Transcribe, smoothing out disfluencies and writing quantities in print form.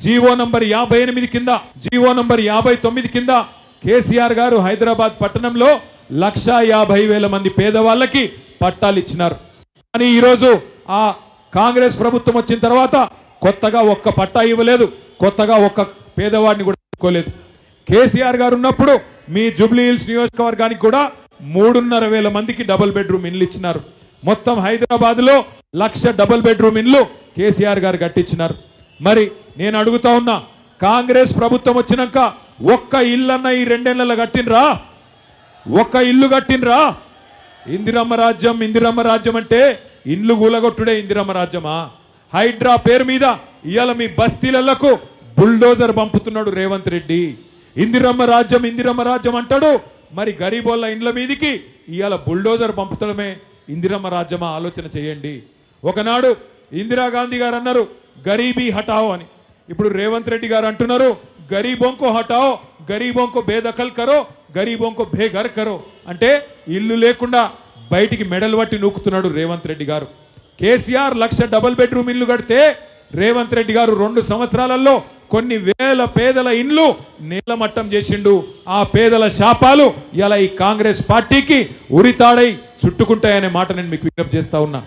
GO number 58 కింద, GO number 59 కింద కేసీఆర్ గారు హైదరాబాద్ పట్టణంలో 1,50,000 మంది పేదవాళ్ళకి పట్టాలు ఇచ్చినారు. కానీ ఈరోజు ఆ కాంగ్రెస్ ప్రభుత్వం వచ్చిన తర్వాత కొత్తగా ఒక్క పట్టా ఇవ్వలేదు, కొత్తగా ఒక్క పేదవాడిని కూడా ఇవ్వలేదు. కేసీఆర్ గారు ఉన్నప్పుడు మీ జూబ్లీ హిల్స్ నియోజకవర్గానికి కూడా 3,500 మందికి డబుల్ బెడ్రూమ్ ఇండ్లు ఇచ్చినారు. మొత్తం హైదరాబాద్లో 1,00,000 డబుల్ బెడ్రూమ్ ఇండ్లు కేసీఆర్ గారు కట్టించినారు. మరి నేను అడుగుతా ఉన్నా, కాంగ్రెస్ ప్రభుత్వం వచ్చినాక ఒక్క ఇల్లన్న ఈ 2 ఏళ్లలో కట్టినరా? ఒక్క ఇల్లు కట్టినరా? ఇందిరమ్మ రాజ్యం, ఇందిరమ్మ రాజ్యం అంటే ఇండ్లు కూలగొట్టుడే ఇందిరమ్మ రాజ్యమా? హైడ్రా పేరు మీద ఇవాళ మీ బస్తీలకు బుల్డోజర్ పంపుతున్నాడు రేవంత్ రెడ్డి. ఇందిరమ్మ రాజ్యం, ఇందిరమ్మ రాజ్యం అంటాడు, మరి గరీబోళ్ళ ఇండ్ల మీదికి ఇవాళ బుల్డోజర్ పంపుతడమే ఇందిరమ్మ రాజ్యమా? ఆలోచన చేయండి. ఒకనాడు ఇందిరాగాంధీ గారు అన్నారు గరీబీ హటాओ అని. ఇప్పుడు రేవంత్ రెడ్డి గారు అంటున్నారు గరీబోంకో హటాओ, గరీబోంకో బేదఖల్ కరో, గరీబోంకో బేఘర్ కరో. అంటే ఇల్లు లేకుండా బయటికి మెడలు పట్టి నూకుతున్నాడు రేవంత్ రెడ్డి గారు. కేసీఆర్ 1,00,000 డబుల్ బెడ్రూమ్ ఇల్లు కడితే రేవంత్ రెడ్డి గారు 2 సంవత్సరాలలో కొన్ని వేల పేదల ఇండ్లు నేలమట్టం చేసిండు. ఆ పేదల శాపాలు ఇలా ఈ కాంగ్రెస్ పార్టీకి ఉరితాడై చుట్టుకుంటాయనే మాట నేను మీకు విజ్ఞప్తి చేస్తా ఉన్నా.